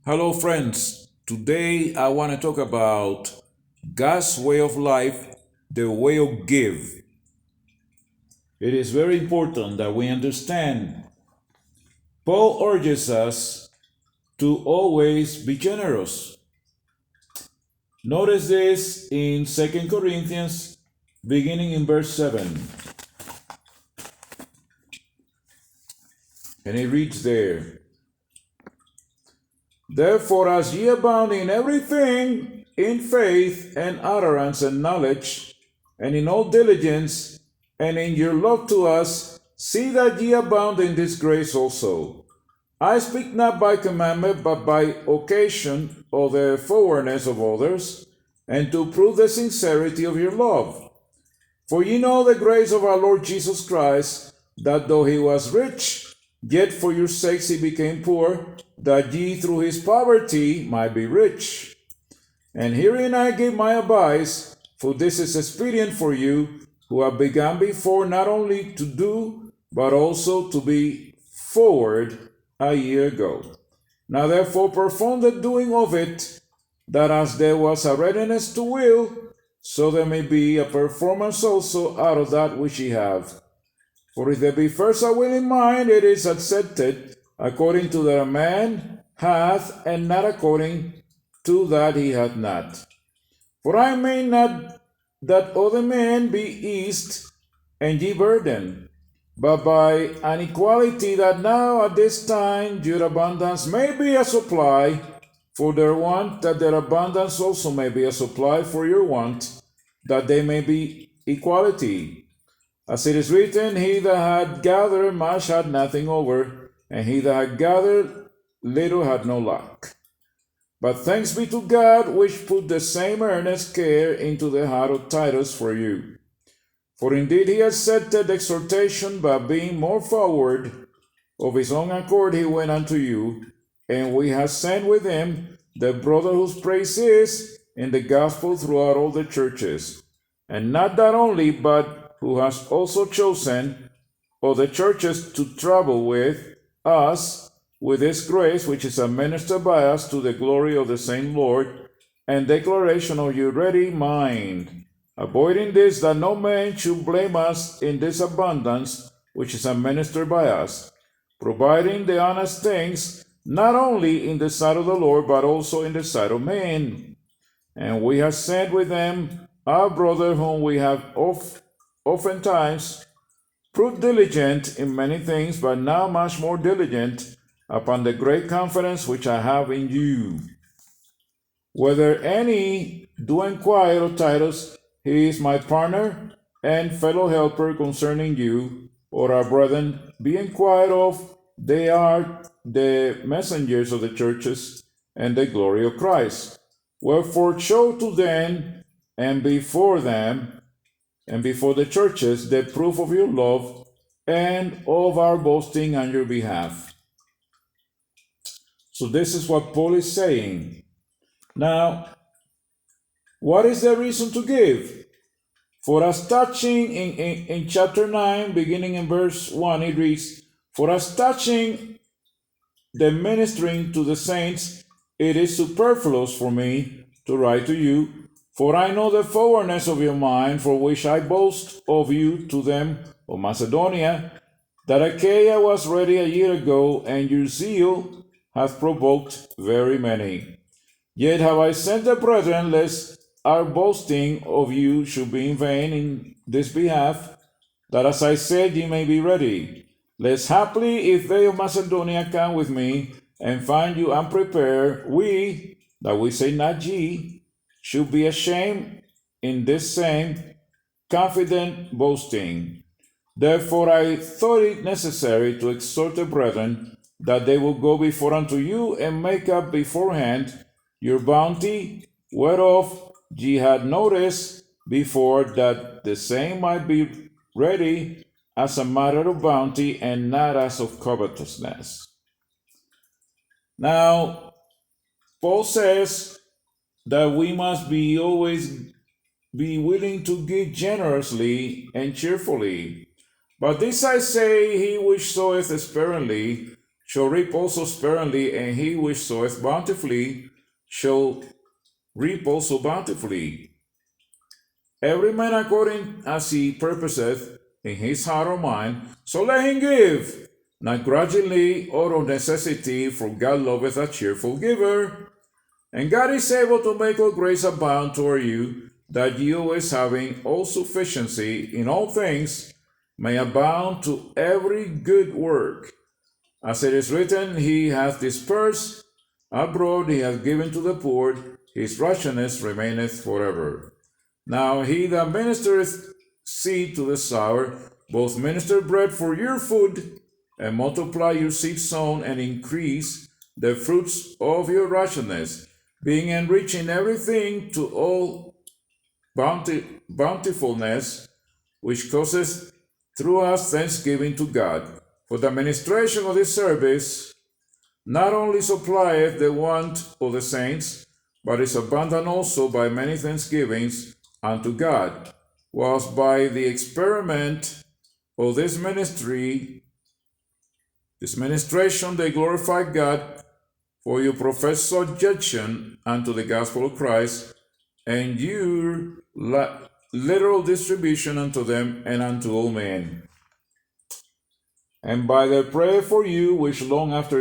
Hello, friends. Today I want to talk about God's way of life, the way of give. It is very important that we understand. Paul urges us to always be generous. Notice this in 2 Corinthians, beginning in verse 7. And it reads there, Therefore, as ye abound in everything, in faith and utterance and knowledge, and in all diligence, and in your love to us, see that ye abound in this grace also. I speak not by commandment, but by occasion of the forwardness of others, and to prove the sincerity of your love. For ye know the grace of our Lord Jesus Christ, that though he was rich, yet for your sakes he became poor, that ye through his poverty might be rich. And herein I give my advice, for this is expedient for you, who have begun before not only to do, but also to be forward a year ago. Now therefore perform the doing of it, that as there was a readiness to will, so there may be a performance also out of that which ye have. For if there be first a willing mind, it is accepted, according to that a man hath, and not according to that he hath not. For I mean not that other men be eased, and ye burden, but by an equality that now at this time your abundance may be a supply for their want, that their abundance also may be a supply for your want, that they may be equality. As it is written, he that had gathered much had nothing over, and he that had gathered little had no lack. But thanks be to God, which put the same earnest care into the heart of Titus for you. For indeed he accepted exhortation, but being more forward, of his own accord he went unto you, and we have sent with him the brother whose praise is in the gospel throughout all the churches. And not that only, but who has also chosen of the churches to travel with us with this grace, which is administered by us to the glory of the same Lord, and declaration of your ready mind, avoiding this, that no man should blame us in this abundance which is administered by us, providing the honest things, not only in the sight of the Lord, but also in the sight of men. And we have sent with them our brother, whom we have oftentimes proved diligent in many things, but now much more diligent, upon the great confidence which I have in you. Whether any do inquire of Titus, he is my partner and fellow helper concerning you, or our brethren, be inquired of, they are the messengers of the churches and the glory of Christ. Wherefore show to them and before them and before the churches the proof of your love and of our boasting on your behalf. So this is what Paul is saying. Now, what is the reason to give? For as touching, in chapter 9, beginning in verse 1, it reads, For as touching the ministering to the saints, it is superfluous for me to write to you, for I know the forwardness of your mind, for which I boast of you to them of Macedonia, that Achaia was ready a year ago, and your zeal hath provoked very many. Yet have I sent the brethren, lest our boasting of you should be in vain in this behalf, that as I said, ye may be ready. Lest haply, if they of Macedonia come with me, and find you unprepared, we, that we say not ye, should be ashamed in this same confident boasting. Therefore I thought it necessary to exhort the brethren, that they will go before unto you, and make up beforehand your bounty, whereof ye had notice before, that the same might be ready as a matter of bounty, and not as of covetousness. Now, Paul says that we must be always be willing to give generously and cheerfully. But this I say, he which soweth sparingly shall reap also sparingly, and he which soweth bountifully shall reap also bountifully. Every man according as he purposeth in his heart or mind, so let him give, not grudgingly or of necessity, for God loveth a cheerful giver. And God is able to make all grace abound toward you, that you, always having all sufficiency in all things, may abound to every good work. As it is written, He hath dispersed abroad, He hath given to the poor, His righteousness remaineth forever. Now he that ministereth seed to the sower, both minister bread for your food, and multiply your seed sown, and increase the fruits of your righteousness, being enriched in everything to all bountifulness, which causeth through us thanksgiving to God. For the administration of this service not only supplieth the want of the saints, but is abundant also by many thanksgivings unto God, whilst by the experiment of this ministration they glorify God, for you profess subjection unto the gospel of Christ, and your literal distribution unto them and unto all men. And by their prayer for you, which long after